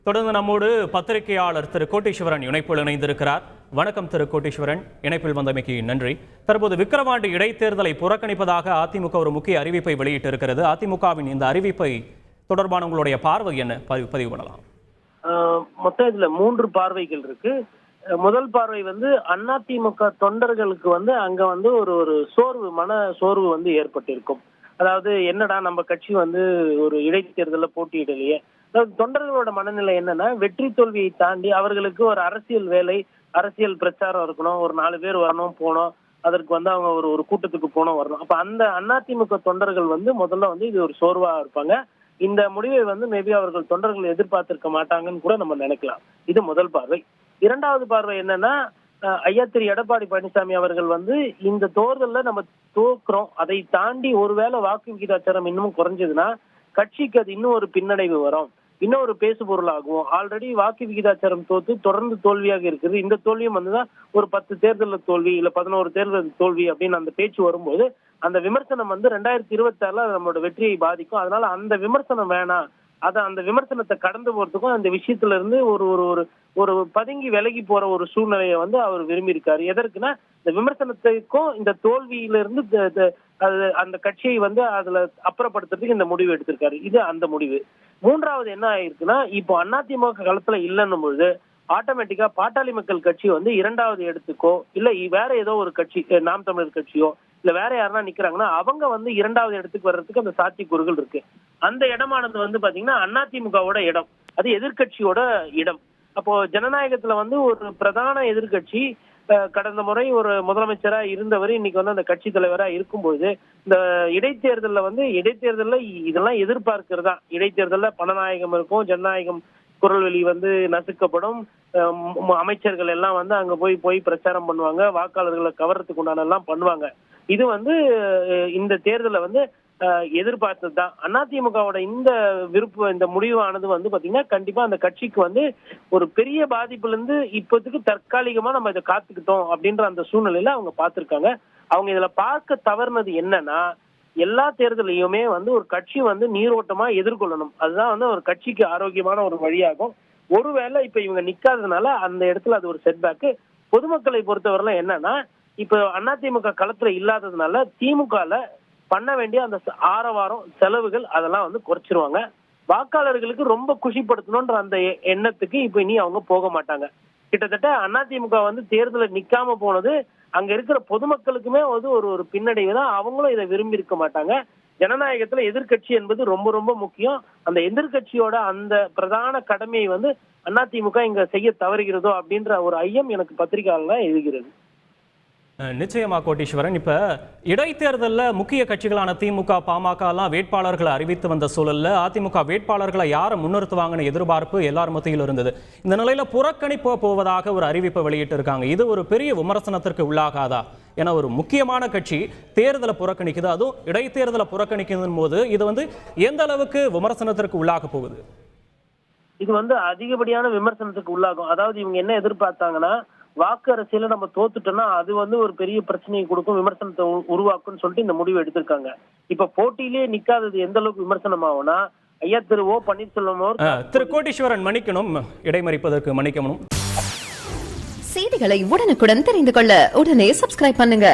தொடர்ந்து நம்மோடு பத்திரிகையாளர் திரு கோட்டீஸ்வரன் இணைப்பில் இணைந்திருக்கிறார். வணக்கம் திரு கோட்டீஸ்வரன், இணைப்பில் வந்தமைக்கு நன்றி. தற்போது விக்கிரவாண்டி இடைத்தேர்தலை புறக்கணிப்பதாக அதிமுக ஒரு முக்கிய அறிவிப்பை வெளியிட்டிருக்கிறது. அதிமுகவின் இந்த அறிவிப்பை தொடர்பான உங்களுடைய பார்வை என்ன பதிவு பண்ணலாம்? மொத்தம் இதுல 3 பார்வைகள் இருக்கு. முதல் பார்வை அதிமுக தொண்டர்களுக்கு அங்க ஒரு சோர்வு, மன சோர்வு ஏற்பட்டிருக்கும். அதாவது என்னடா நம்ம கட்சி ஒரு இடைத்தேர்தலில் போட்டியிடலையே. அதாவது தொண்டர்களோட மனநிலை என்னன்னா, வெற்றி தோல்வியை தாண்டி அவர்களுக்கு ஒரு அரசியல் வேலை, அரசியல் பிரச்சாரம் இருக்கணும், ஒரு 4 பேர் வரணும் போனோம், அதற்கு அவங்க ஒரு கூட்டத்துக்கு போனோம் வரணும். அப்ப அந்த அதிமுக தொண்டர்கள் முதல்ல இது ஒரு சோர்வா இருப்பாங்க. இந்த முடிவை மேபி அவர்கள் தொண்டர்கள் எதிர்பார்த்திருக்க மாட்டாங்கன்னு கூட நம்ம நினைக்கலாம். இது முதல் பார்வை. இரண்டாவது பார்வை என்னன்னா, ஐயா திரு எடப்பாடி பழனிசாமி அவர்கள் இந்த தேர்தலில் நம்ம தோக்குறோம், அதை தாண்டி ஒருவேளை வாக்கு விகிதாச்சாரம் இன்னமும் குறைஞ்சதுன்னா கட்சிக்கு அது இன்னும் ஒரு பின்னடைவு வரும், இன்னும் ஒரு பேசு பொருளாகும். ஆல்ரெடி வாக்கு விகிதாச்சாரம் தோத்து தொடர்ந்து தோல்வியாக இருக்குது. இந்த தோல்வியும் ஒரு 10 தேர்தலில் தோல்வி, இல்ல 11 தேர்தல் தோல்வி அப்படின்னு அந்த பேச்சு வரும்போது அந்த விமர்சனம் 2026 நம்மளோட வெற்றியை பாதிக்கும். அதனால அந்த விமர்சனம் வேணாம், அந்த விமர்சனத்தை கடந்து போறதுக்கும் அந்த விஷயத்துல இருந்து ஒரு ஒரு ஒரு பதுங்கி விலகி போற ஒரு சூழ்நிலையை அவர் விரும்பி இருக்காரு. எதற்குன்னா, இந்த விமர்சனத்துக்கும் இந்த தோல்வியிலிருந்து அந்த கட்சியை அதுல அப்புறப்படுத்துறதுக்கு இந்த முடிவு எடுத்திருக்காரு. இது அந்த முடிவு. மூன்றாவது என்ன ஆயிருக்குன்னா, இப்போ அதிமுக களத்துல இல்லைன்னும் பொழுது ஆட்டோமேட்டிக்கா பாட்டாளி மக்கள் கட்சி 2வது இடத்துக்கோ இல்ல வேற ஏதோ ஒரு கட்சி, நாம் தமிழர் கட்சியோ இல்ல வேற யாருன்னா நிக்கிறாங்கன்னா அவங்க 2வது இடத்துக்கு வர்றதுக்கு அந்த சாத்தியக்கூறுகள் இருக்கு. அந்த இடமானது பாத்தீங்கன்னா அதிமுகவோட இடம், அது எதிர்கட்சியோட இடம். அப்போ ஜனநாயகத்துல ஒரு பிரதான எதிர்கட்சி கடந்த முறை ஒரு முதலமைச்சரா இருந்தவர் இன்னைக்கு அந்த கட்சி தலைவரா இருக்கும்போது இந்த இடைத்தேர்தல்ல இதெல்லாம் எதிர்பார்க்கிறதா. இடைத்தேர்தல்ல பணநாயகம் இருக்கும், ஜனநாயகம் குரல்வெளி நசுக்கப்படும், அமைச்சர்கள் எல்லாம் அங்க போய் பிரச்சாரம் பண்ணுவாங்க, வாக்காளர்களை கவர்றதுக்கு உண்டான எல்லாம் பண்ணுவாங்க. இது இந்த தேர்தலை எதிர்பார்த்தது தான். அதிமுகவோட இந்த இந்த முடிவானது பாத்தீங்கன்னா கண்டிப்பா அந்த கட்சிக்கு ஒரு பெரிய பாதிப்புல இருந்து இப்போதைக்கு தற்காலிகமா நம்ம இதை காத்துக்கிட்டோம் அப்படின்ற அந்த சூழ்நிலையில அவங்க பார்த்திருக்காங்க. அவங்க இதுல பார்க்க தவறுனது என்னன்னா, எல்லா தேர்தலையுமே ஒரு கட்சி நீரோட்டமா எதிர்கொள்ளணும். அதுதான் ஒரு கட்சிக்கு ஆரோக்கியமான ஒரு வழியாகும். ஒருவேளை இப்ப இவங்க நிக்காததுனால அந்த இடத்துல அது ஒரு செட்பேக். பொதுமக்களை பொறுத்தவரை என்னன்னா, இப்ப அதிமுக களத்துல இல்லாததுனால திமுகல பண்ண வேண்டிய அந்த ஆரவாரம் செலவுகள் அதெல்லாம் குறைச்சிருவாங்க. வாக்காளர்களுக்கு ரொம்ப குஷிப்படுத்தணும்ன்ற அந்த எண்ணத்துக்கு இப்ப இனி அவங்க போக மாட்டாங்க. கிட்டத்தட்ட அதிமுக தேர்தல நிக்காம போனது அங்க இருக்கிற பொதுமக்களுக்குமே ஒரு பின்னடைவு தான். அவங்களும் இதை விரும்பி இருக்க மாட்டாங்க. ஜனநாயகத்துல எதிர்கட்சி என்பது ரொம்ப ரொம்ப முக்கியம். அந்த எதிர்கட்சியோட அந்த பிரதான கடமையை அதிமுக இங்க செய்ய தவறுகிறதோ அப்படின்ற ஒரு ஐயம் எனக்கு பத்திரிகையாளர் எழுகிறது. நிச்சயமா கோட்டீஸ்வரன், இப்ப இடைத்தேர்தலில் முக்கிய கட்சிகளான திமுக, பாமக எல்லாம் வேட்பாளர்களை அறிவித்து வந்த சூழல்ல அதிமுக வேட்பாளர்களை யாரை முன்னிறுத்துவாங்கன்னு எதிர்பார்ப்பு எல்லார் மத்தியில் இருந்தது. இந்த நிலையில புறக்கணிப்பு போவதாக ஒரு அறிவிப்பை வெளியிட்டு இருக்காங்க. இது ஒரு பெரிய விமர்சனத்திற்கு உள்ளாகாதா? ஏன்னா ஒரு முக்கியமான கட்சி தேர்தலை புறக்கணிக்குது, அதுவும் இடைத்தேர்தலை புறக்கணிக்கும் போது இது எந்த அளவுக்கு விமர்சனத்திற்கு உள்ளாக போகுது? இது அதிகப்படியான விமர்சனத்துக்கு உள்ளாகும். அதாவது இவங்க என்ன எதிர்பார்த்தாங்கன்னா, வாக்கு அரசியல நம்ம தோத்துட்டோம்னா அது ஒரு பெரிய பிரச்சனையை கொடுக்கும், விமர்சனத்தை உருவாக்கும்னு சொல்லிட்டு இந்த முடிவு எடுத்திருக்காங்க. இப்ப போட்டியிலே நிக்காதது எந்த அளவுக்கு விமர்சனம் ஆகும்னா, ஐயா திரு ஓ பன்னீர்செல்வம் திரு கோட்டீஸ்வரன் மன்னிக்கணும், இடைமறிப்பதற்கு மன்னிக்கணும். செய்திகளை உடனுக்குடன் தெரிந்து கொள்ள உடனே சப்ஸ்கிரைப் பண்ணுங்க.